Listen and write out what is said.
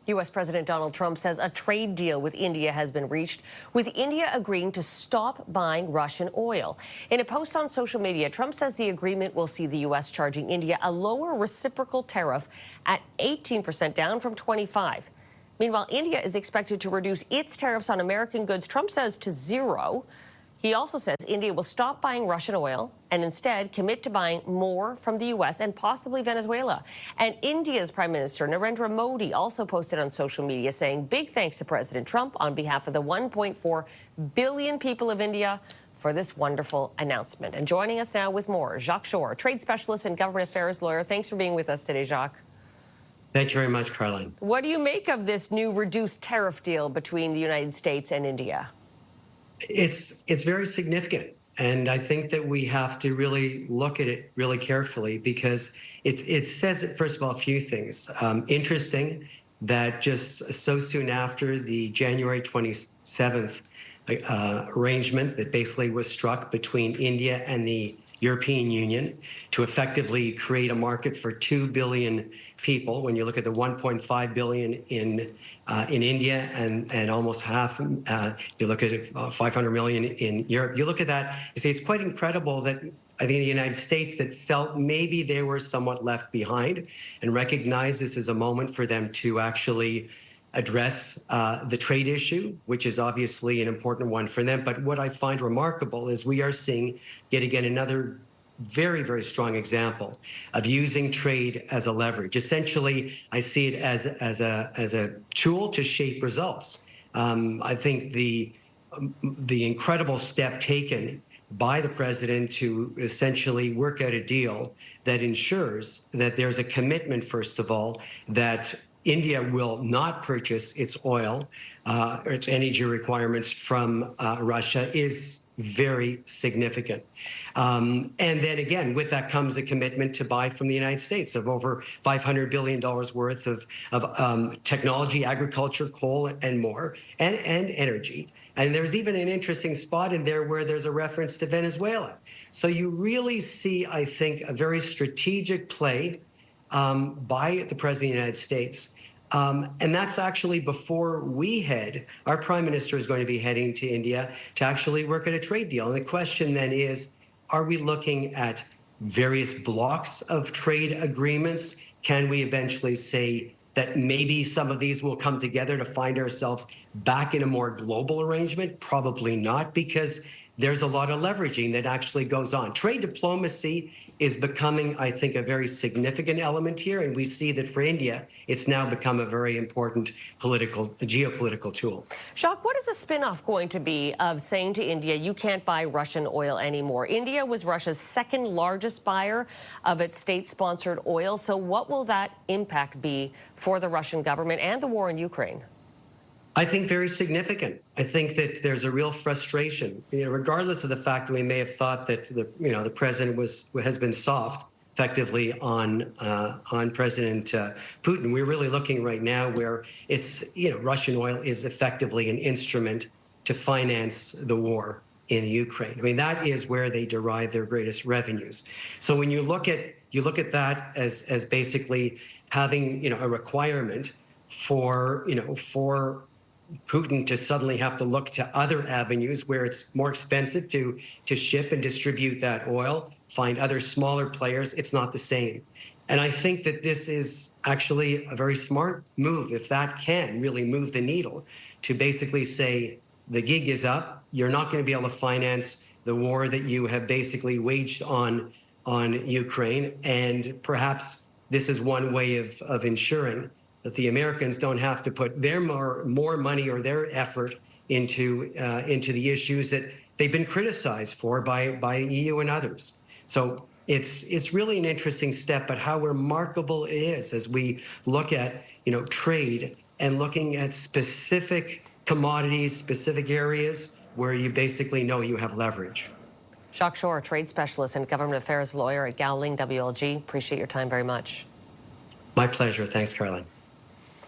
U.S. President Donald Trump says a trade deal with India has been reached, with India agreeing to stop buying Russian oil. In a post on social media, Trump says the agreement will see the U.S. charging India a lower reciprocal tariff at 18% down from 25%. Meanwhile, India is expected to reduce its tariffs on American goods, Trump says, to zero. He also says India will stop buying Russian oil and instead commit to buying more from the U.S. and possibly Venezuela. And India's Prime Minister Narendra Modi also posted on social media saying big thanks to President Trump on behalf of the 1.4 billion people of India for this wonderful announcement. And joining us now with more, Jacques Shore, trade specialist and government affairs lawyer. Thanks for being with us today, Jacques. Thank you very much, Caroline. What do you make of this new reduced tariff deal between the United States and India? It's very significant, and I think that we have to really look at it really carefully because it says, first of all, a few things. Interesting that just so soon after the January 27th arrangement that basically was struck between India and the European Union to effectively create a market for 2 billion people. When you look at the 1.5 billion in India and almost half, you look at 500 million in Europe. You look at that, you say it's quite incredible that I think the United States that felt maybe they were somewhat left behind and recognized this as a moment for them to actually address the trade issue, which is obviously an important one for them. But what I find remarkable is we are seeing yet again another very, very strong example of using trade as a leverage. Essentially, I see it as a tool to shape results. I think the incredible step taken by the president to essentially work out a deal that ensures that there's a commitment, first of all, that India will not purchase its oil or its energy requirements from Russia is very significant. And then again, with that comes a commitment to buy from the United States of over $500 billion worth of technology, agriculture, coal, and more, and energy. And there's even an interesting spot in there where there's a reference to Venezuela. So you really see, I think, a very strategic play by the President of the United States. And that's actually before we head. Our Prime Minister is going to be heading to India to actually work at a trade deal. And the question then is, are we looking at various blocks of trade agreements? Can we eventually say that maybe some of these will come together to find ourselves back in a more global arrangement? Probably not, because there's a lot of leveraging that actually goes on. Trade diplomacy is becoming, I think, a very significant element here, and we see that for India, it's now become a very important geopolitical tool. Jacques, what is the spin-off going to be of saying to India, you can't buy Russian oil anymore? India was Russia's second largest buyer of its state-sponsored oil, so what will that impact be for the Russian government and the war in Ukraine? I think very significant. I think that there's a real frustration, regardless of the fact that we may have thought that the president has been soft, effectively on President Putin. We're really looking right now where it's Russian oil is effectively an instrument to finance the war in Ukraine. I mean, that is where they derive their greatest revenues. So when you look at that as basically having a requirement for Putin to suddenly have to look to other avenues where it's more expensive to ship and distribute that oil, find other smaller players, it's not the same. And I think that this is actually a very smart move, if that can really move the needle, to basically say the gig is up, you're not going to be able to finance the war that you have basically waged on Ukraine, and perhaps this is one way of ensuring that the Americans don't have to put their more money or their effort into the issues that they've been criticized for by EU and others. So it's really an interesting step, but how remarkable it is as we look at trade and looking at specific commodities, specific areas where you basically know you have leverage. Jacques Shore, trade specialist and government affairs lawyer at Gowling WLG. Appreciate your time very much. My pleasure. Thanks, Caroline.